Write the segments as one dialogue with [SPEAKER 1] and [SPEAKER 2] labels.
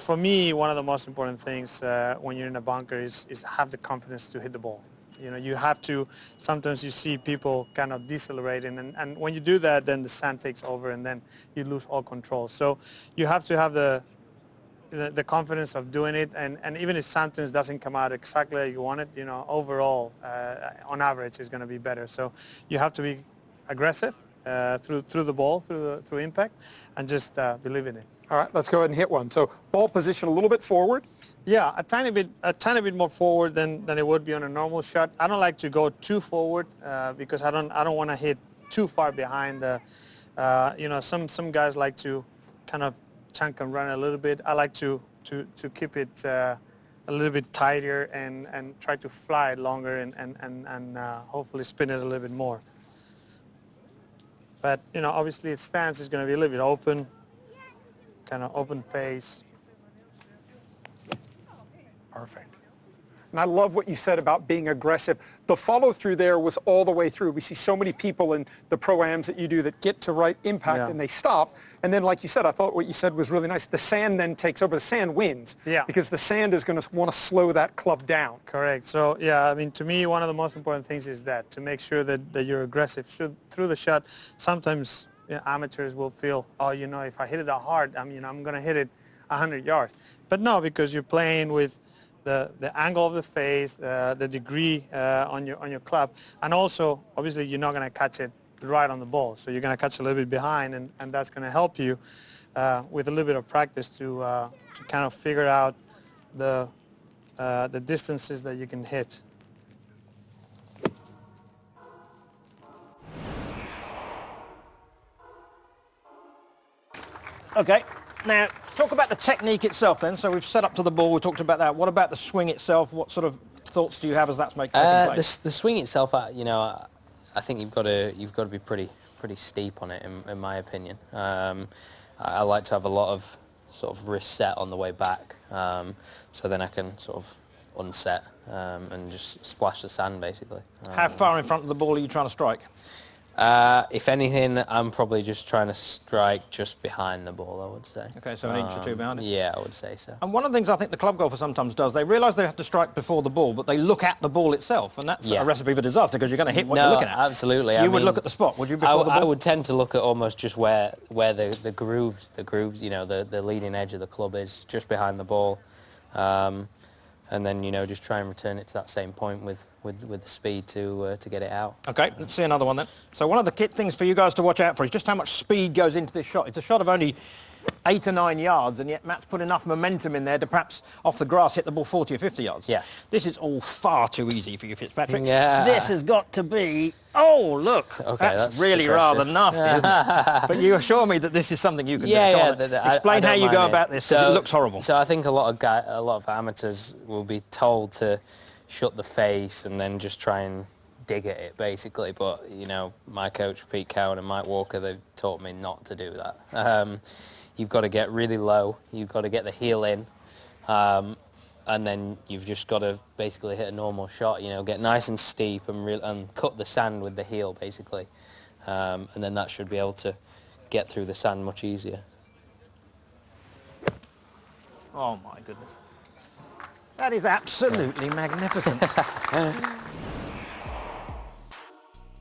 [SPEAKER 1] for me, one of the most important things when you're in a bunker is have the confidence to hit the ball. You know, you have to, sometimes you see people kind of decelerating, and when you do that, then the sand takes over and then you lose all control. So you have to have the confidence of doing it, and even if sometimes doesn't come out exactly like you want it, you know, overall, on average, it's going to be better. So you have to be aggressive through the ball, through impact, and just believe in it.
[SPEAKER 2] All right, let's go ahead and hit one. So ball position a little bit forward.
[SPEAKER 1] Yeah, a tiny bit more forward than it would be on a normal shot. I don't like to go too forward because I don't want to hit too far behind. You know, some guys like to kind of chunk and run a little bit. I like to keep it a little bit tighter and try to fly it longer and hopefully spin it a little bit more. But you know, obviously its stance is going to be a little bit open, kind of open face.
[SPEAKER 2] Perfect. And I love what you said about being aggressive. The follow-through there was all the way through. We see so many people in the pro-ams that you do that get to right impact and they stop. And then, like you said, I thought what you said was really nice. The sand then takes over. The sand wins.
[SPEAKER 1] Yeah.
[SPEAKER 2] Because the sand is going to want to slow that club down.
[SPEAKER 1] Correct. So, yeah, I mean, to me, one of the most important things is that, to make sure that you're aggressive through the shot. Sometimes amateurs will feel, oh, you know, if I hit it that hard, I'm going to hit it 100 yards. But no, because you're playing with the angle of the face, the degree on your club, and also obviously you're not going to catch it right on the ball, so you're going to catch a little bit behind, and that's going to help you with a little bit of practice to kind of figure out the distances that you can hit.
[SPEAKER 3] Okay. Now, talk about the technique itself then. So we've set up to the ball, we talked about that. What about the swing itself? What sort of thoughts do you have as that's taking place?
[SPEAKER 4] The swing itself, you know, I think you've got to be pretty steep on it, in my opinion. I like to have a lot of sort of wrist set on the way back, so then I can sort of unset and just splash the sand, basically.
[SPEAKER 3] How far in front of the ball are you trying to strike?
[SPEAKER 4] If anything, I'm probably just trying to strike just behind the ball, I would say.
[SPEAKER 3] Okay, so an inch or two behind it?
[SPEAKER 4] Yeah, I would say so.
[SPEAKER 3] And one of the things I think the club golfer sometimes does, they realise they have to strike before the ball, but they look at the ball itself, and that's a recipe for disaster because you're going to hit what you're looking at.
[SPEAKER 4] Absolutely.
[SPEAKER 3] You would look at the spot, would you, before the ball?
[SPEAKER 4] I would tend to look at almost just where the grooves, you know, the leading edge of the club is, just behind the ball. And then, you know, just try and return it to that same point with the speed to get it out.
[SPEAKER 3] OK, let's see another one then. So one of the key things for you guys to watch out for is just how much speed goes into this shot. It's a shot of only 8 or 9 yards, and yet Matt's put enough momentum in there to perhaps off the grass hit the ball 40 or 50 yards.
[SPEAKER 4] Yeah.
[SPEAKER 3] This is all far too easy for you, Fitzpatrick.
[SPEAKER 4] Yeah.
[SPEAKER 3] This has got to be... Oh, look.
[SPEAKER 4] Okay,
[SPEAKER 3] that's really
[SPEAKER 4] aggressive.
[SPEAKER 3] rather nasty, isn't it? But you assure me that this is something you can do. Explain how you go about this, because it looks horrible.
[SPEAKER 4] So I think a lot of amateurs will be told to shut the face and then just try and dig at it, basically. But, you know, my coach, Pete Cowan, and Mike Walker, they've taught me not to do that. You've got to get really low. You've got to get the heel in. And then you've just got to basically hit a normal shot, you know, get nice and steep and cut the sand with the heel, basically. And then that should be able to get through the sand much easier.
[SPEAKER 3] Oh, my goodness. That is absolutely magnificent.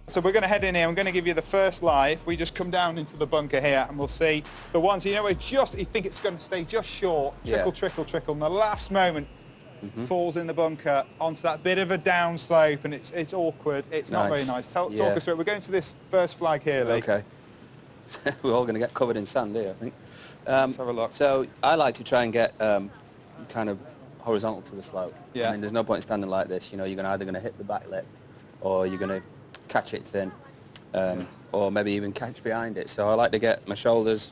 [SPEAKER 5] So we're going to head in here. I'm going to give you the first live. We just come down into the bunker here and we'll see the ones, you know, you think it's going to stay just short. Trickle. And the last moment falls in the bunker onto that bit of a down slope, and it's awkward. It's not very nice. Talk us through it. We're going to this first flag here, Lee.
[SPEAKER 6] Okay. We're all going to get covered in sand here, I think.
[SPEAKER 5] Let's have a look.
[SPEAKER 6] So I like to try and get kind of horizontal to the slope.
[SPEAKER 5] Yeah.
[SPEAKER 6] I mean, there's no point in standing like this. You know, you're either going to hit the back lip or you're going to catch it thin, or maybe even catch behind it. So I like to get my shoulders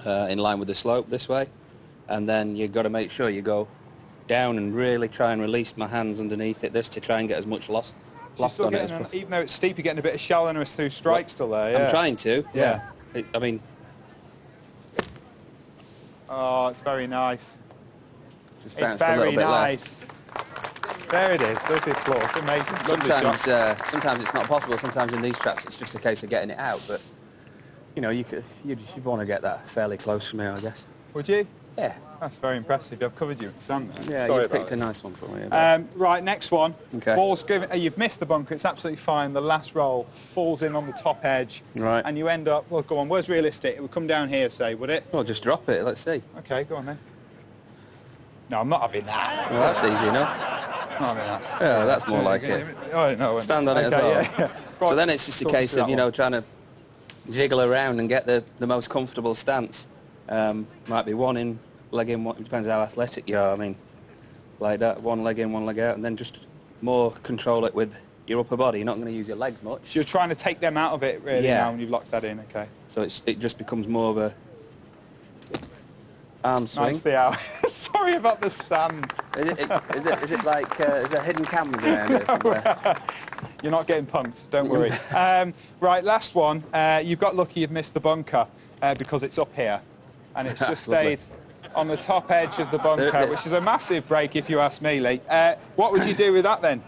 [SPEAKER 6] in line with the slope this way, and then you've got to make sure you go down and really try and release my hands underneath it, this to try and get as much loft on it.
[SPEAKER 5] Even though it's steep, you're getting a bit of shallowness through strike still there, yeah.
[SPEAKER 6] I'm trying to, yeah. I mean...
[SPEAKER 5] Oh, it's very nice.
[SPEAKER 6] Just bounced a little bit
[SPEAKER 5] left. There it is. There's the applause. Amazing.
[SPEAKER 6] Sometimes it's not possible. Sometimes in these traps it's just a case of getting it out. But you know, you'd want to get that fairly close from here, I guess.
[SPEAKER 5] Would you?
[SPEAKER 6] Yeah.
[SPEAKER 5] That's very impressive. I've covered you in sand there.
[SPEAKER 6] Yeah,
[SPEAKER 5] Sorry
[SPEAKER 6] you picked
[SPEAKER 5] about
[SPEAKER 6] a
[SPEAKER 5] this.
[SPEAKER 6] nice one for me.
[SPEAKER 5] Right, next one.
[SPEAKER 6] Okay.
[SPEAKER 5] Ball's given. You've missed the bunker. It's absolutely fine. The last roll falls in on the top edge.
[SPEAKER 6] Right.
[SPEAKER 5] And you end up. Well, go on. Where's realistic? It would come down here, say, would it?
[SPEAKER 6] Well, just drop it. Let's see.
[SPEAKER 5] Okay, go on then. No, I'm not having that.
[SPEAKER 6] Well, that's easy enough.
[SPEAKER 5] Not having that.
[SPEAKER 6] Yeah, that's more like it.
[SPEAKER 5] Oh no.
[SPEAKER 6] Stand on it as well.
[SPEAKER 5] Yeah.
[SPEAKER 6] So then it's just a
[SPEAKER 5] Talk us
[SPEAKER 6] case
[SPEAKER 5] through
[SPEAKER 6] of,
[SPEAKER 5] that
[SPEAKER 6] you know,
[SPEAKER 5] one.
[SPEAKER 6] trying to jiggle around and get the most comfortable stance. Might be one in, leg in, it depends how athletic you are. I mean, like that, one leg in, one leg out, and then just more control it with your upper body. You're not going to use your legs much.
[SPEAKER 5] So you're trying to take them out of it, really,
[SPEAKER 6] Yeah.
[SPEAKER 5] now when you've locked that in, okay.
[SPEAKER 6] So it just becomes more of a arm swing.
[SPEAKER 5] Nicely out. Sorry about the sand.
[SPEAKER 6] Is it like, is there hidden cameras around here somewhere?
[SPEAKER 5] You're not getting punked, don't worry. Right, last one. You've got lucky you've missed the bunker because it's up here. And it's just
[SPEAKER 6] Lovely.
[SPEAKER 5] stayed on the top edge of the bunker, which is a massive break if you ask me, Lee. What would you do with that then?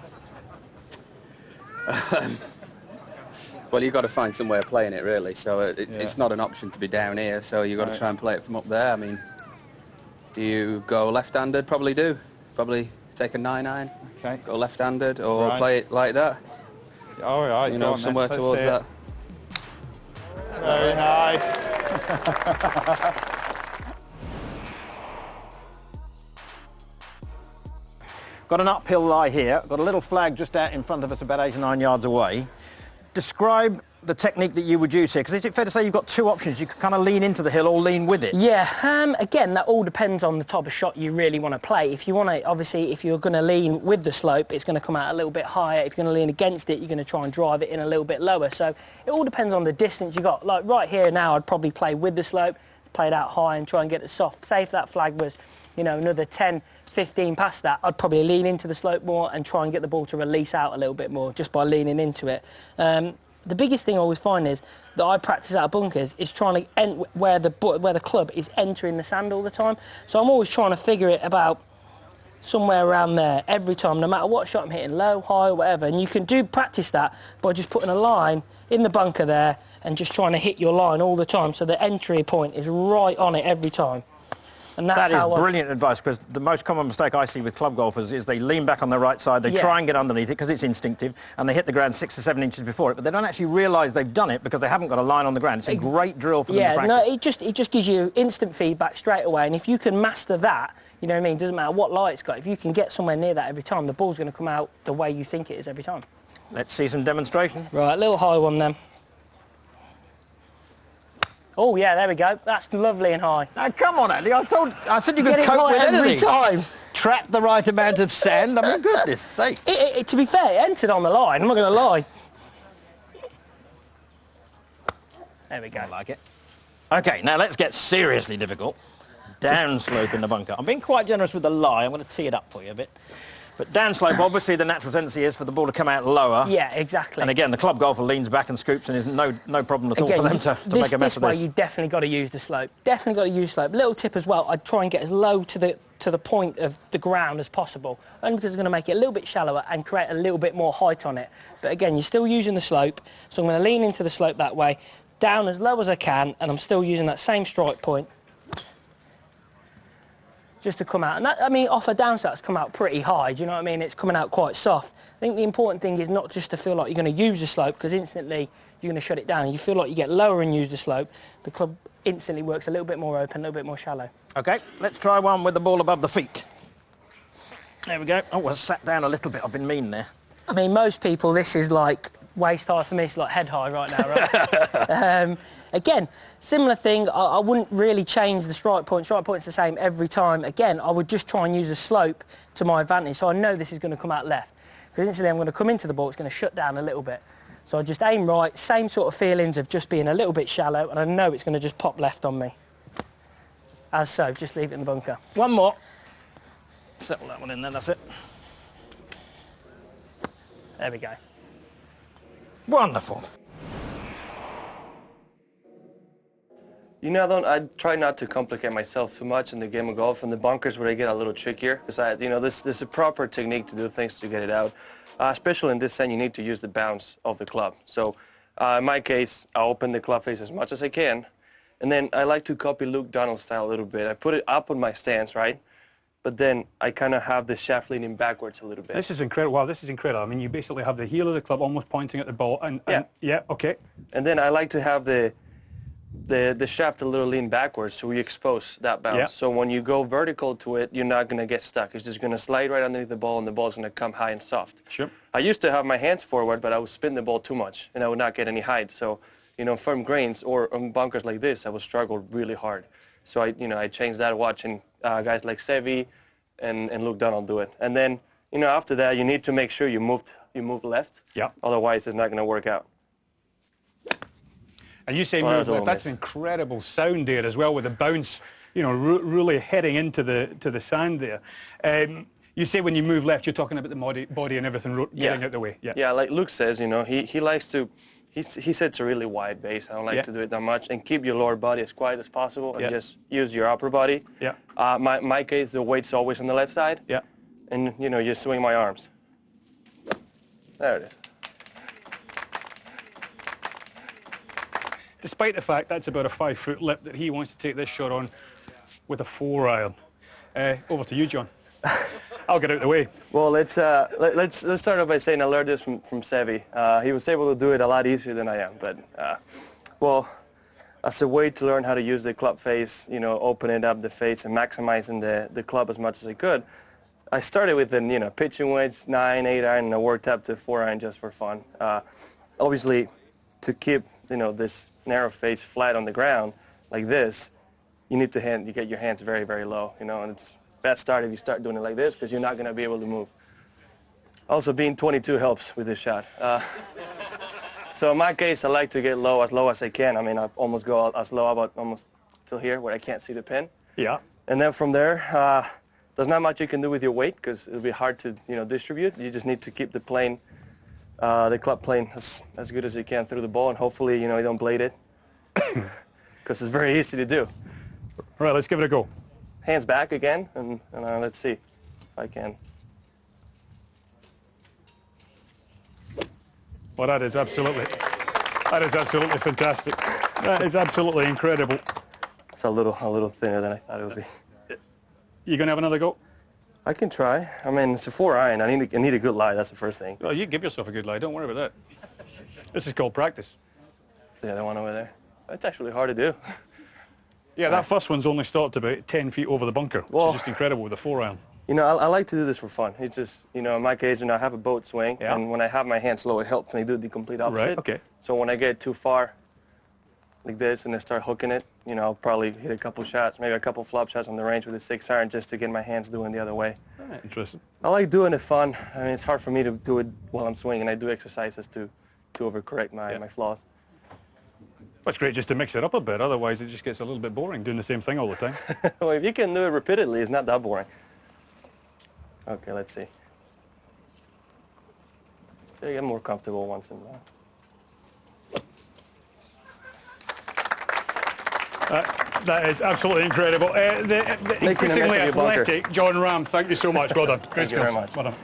[SPEAKER 6] Well, you've got to find somewhere playing it, really. So it's not an option to be down here, so you've got to try and play it from up there. I mean, do you go left-handed? Probably do. Probably take a 9-iron,
[SPEAKER 5] Okay.
[SPEAKER 6] go left-handed, or
[SPEAKER 5] Right.
[SPEAKER 6] play it like that.
[SPEAKER 5] All right,
[SPEAKER 6] You
[SPEAKER 5] go
[SPEAKER 6] know,
[SPEAKER 5] on then.
[SPEAKER 6] somewhere
[SPEAKER 5] Let's
[SPEAKER 6] towards
[SPEAKER 5] see it.
[SPEAKER 6] that.
[SPEAKER 5] Very nice.
[SPEAKER 3] Got an uphill lie here. Got a little flag just out in front of us about 8 or 9 yards away. Describe the technique that you would use here, because is it fair to say you've got two options? You can kind of lean into the hill or lean with it.
[SPEAKER 7] Yeah, again, that all depends on the type of shot you really want to play. If you want to, obviously, if you're going to lean with the slope, it's going to come out a little bit higher. If you're going to lean against it, you're going to try and drive it in a little bit lower. So it all depends on the distance you got. Like right here now, I'd probably play with the slope, play it out high and try and get it soft. Say if that flag was, you know, another 10, 15 past that, I'd probably lean into the slope more and try and get the ball to release out a little bit more just by leaning into it. The biggest thing I always find is that I practice out of bunkers is trying to where the club is entering the sand all the time. So I'm always trying to figure it about somewhere around there every time, no matter what shot I'm hitting, low, high, whatever. And you can practice that by just putting a line in the bunker there and just trying to hit your line all the time so the entry point is right on it every time. And that's
[SPEAKER 3] That is
[SPEAKER 7] how
[SPEAKER 3] brilliant advice, because the most common mistake I see with club golfers is they lean back on the right side, they try and get underneath it because it's instinctive, and they hit the ground 6 or 7 inches before it, but they don't actually realise they've done it because they haven't got a line on the ground. It's a great drill for them to practice.
[SPEAKER 7] No, it just gives you instant feedback straight away, and if you can master that, you know what I mean, doesn't matter what lie it's got, if you can get somewhere near that every time, the ball's going to come out the way you think it is every time.
[SPEAKER 3] Let's see some demonstration.
[SPEAKER 7] Right, little high one then. Oh yeah, there we go. That's lovely and high.
[SPEAKER 3] Now, come on, Andy. I said you could
[SPEAKER 7] Get it
[SPEAKER 3] cope
[SPEAKER 7] high
[SPEAKER 3] with
[SPEAKER 7] every
[SPEAKER 3] anything.
[SPEAKER 7] time.
[SPEAKER 3] Trap the right amount of sand. I mean, goodness sake.
[SPEAKER 7] To be fair, it entered on the line. I'm not going to lie. There we go.
[SPEAKER 3] I like it. OK, now let's get seriously difficult. Downslope in the bunker. I'm being quite generous with the lie. I'm going to tee it up for you a bit. But downslope, obviously, the natural tendency is for the ball to come out lower.
[SPEAKER 7] Yeah, exactly.
[SPEAKER 3] And again, the club golfer leans back and scoops, and there's no problem at all for them to make a mess of this.
[SPEAKER 7] This way, you definitely got to use the slope. Definitely got to use slope. Little tip as well, I'd try and get as low to the point of the ground as possible, only because it's going to make it a little bit shallower and create a little bit more height on it. But again, you're still using the slope, so I'm going to lean into the slope that way, down as low as I can, and I'm still using that same strike point just to come out. And that, I mean, off a downslope, it's come out pretty high, do you know what I mean? It's coming out quite soft. I think the important thing is not just to feel like you're going to use the slope, because instantly you're going to shut it down. You feel like you get lower and use the slope, the club instantly works a little bit more open, a little bit more shallow.
[SPEAKER 3] OK, let's try one with the ball above the feet. There we go. Oh, I sat down a little bit. I've been mean there.
[SPEAKER 7] I mean, most people, this is like waist high. For me, it's like head high right now, right? Again, similar thing. I wouldn't really change the strike point. Strike point's the same every time. Again, I would just try and use the slope to my advantage. So I know this is going to come out left, because instantly I'm going to come into the ball. It's going to shut down a little bit. So I just aim right. Same sort of feelings of just being a little bit shallow, and I know it's going to just pop left on me. As so, just leave it in the bunker.
[SPEAKER 3] One more. Settle that one in there, that's it.
[SPEAKER 7] There we go.
[SPEAKER 3] Wonderful.
[SPEAKER 8] You know, I try not to complicate myself too much in the game of golf, and the bunkers where I get a little trickier, because this is a proper technique to do things to get it out. Especially in this sand, you need to use the bounce of the club. So in my case, I open the club face as much as I can, And then I like to copy Luke Donald's style a little bit. I put it up on my stance, right? But then I kind of have the shaft leaning backwards a little bit.
[SPEAKER 2] This is incredible. Wow, this is incredible. I mean, you basically have the heel of the club almost pointing at the ball. Yeah, okay.
[SPEAKER 8] And then I like to have the shaft a little lean backwards, so we expose that bounce.
[SPEAKER 2] Yeah.
[SPEAKER 8] So when you go vertical to it, you're not going to get stuck. It's just going to slide right underneath the ball, and the ball's going to come high and soft.
[SPEAKER 2] Sure.
[SPEAKER 8] I used to have my hands forward, but I would spin the ball too much, and I would not get any height. So, firm greens or on bunkers like this, I would struggle really hard. So I changed that watching guys like Seve and Luke Donald do it. And then, after that, you need to make sure you move left.
[SPEAKER 2] Yeah.
[SPEAKER 8] Otherwise, it's not going to work out.
[SPEAKER 2] And you say move left. That's an incredible sound there as well with the bounce, really heading into the sand there. You say when you move left, you're talking about the body and everything getting out the way. Yeah.
[SPEAKER 8] Yeah, like Luke says, he likes to. He sets a really wide base. I don't like to do it that much, and keep your lower body as quiet as possible, and just use your upper body.
[SPEAKER 2] Yeah.
[SPEAKER 8] My case, the weight's always on the left side.
[SPEAKER 2] Yeah.
[SPEAKER 8] And just swing my arms. There it is.
[SPEAKER 2] Despite the fact that's about a 5-foot lip that he wants to take this shot on with a 4-iron. Over to you, John. I'll get out of the way.
[SPEAKER 8] Well, let's start off by saying I learned this from Seve. He was able to do it a lot easier than I am, but as a way to learn how to use the club face, opening up the face and maximizing the club as much as I could, I started with the pitching wedge, 9, 8-iron, and I worked up to 4-iron just for fun. Obviously, to keep this narrow face flat on the ground like this, you need to get your hands very, very low, and it's best start if you start doing it like this because you're not going to be able to move. Also, being 22 helps with this shot. So in my case, I like to get low as I can. I mean, I almost go as low about almost till here where I can't see the pin.
[SPEAKER 2] Yeah.
[SPEAKER 8] And then from there, there's not much you can do with your weight because it'll be hard to distribute. You just need to keep the plane, the club plane as good as you can through the ball, and hopefully you don't blade it because it's very easy to do.
[SPEAKER 2] Right, let's give it a go.
[SPEAKER 8] Hands back again, and let's see if I can.
[SPEAKER 2] Well, that is absolutely fantastic. That is absolutely incredible.
[SPEAKER 8] It's a little thinner than I thought it would be.
[SPEAKER 2] You gonna have another go?
[SPEAKER 8] I can try. I mean, it's a 4-iron. I need a good lie. That's the first thing.
[SPEAKER 2] Well, you give yourself a good lie. Don't worry about that. This is called practice.
[SPEAKER 8] The other one over there. It's actually hard to do.
[SPEAKER 2] Yeah, that first one's only stopped about 10 feet over the bunker, which is just incredible with the 4-iron.
[SPEAKER 8] I like to do this for fun. It's just, in my case, I have a boat swing, and when I have my hands low, it helps me do the complete opposite.
[SPEAKER 2] Right, okay.
[SPEAKER 8] So when I get too far like this and I start hooking it, I'll probably hit a couple shots, maybe a couple flop shots on the range with a 6-iron just to get my hands doing the other way.
[SPEAKER 2] Interesting.
[SPEAKER 8] I like doing it fun. I mean, it's hard for me to do it while I'm swinging. I do exercises to overcorrect my flaws.
[SPEAKER 2] That's great just to mix it up a bit, otherwise it just gets a little bit boring doing the same thing all the time.
[SPEAKER 8] Well, if you can do it repeatedly, it's not that boring. Okay, let's see. So you get more comfortable once in a while.
[SPEAKER 2] That is absolutely incredible. The increasingly athletic Jon Rahm, thank you so much. Well done.
[SPEAKER 8] Thank you very much.
[SPEAKER 2] Well done.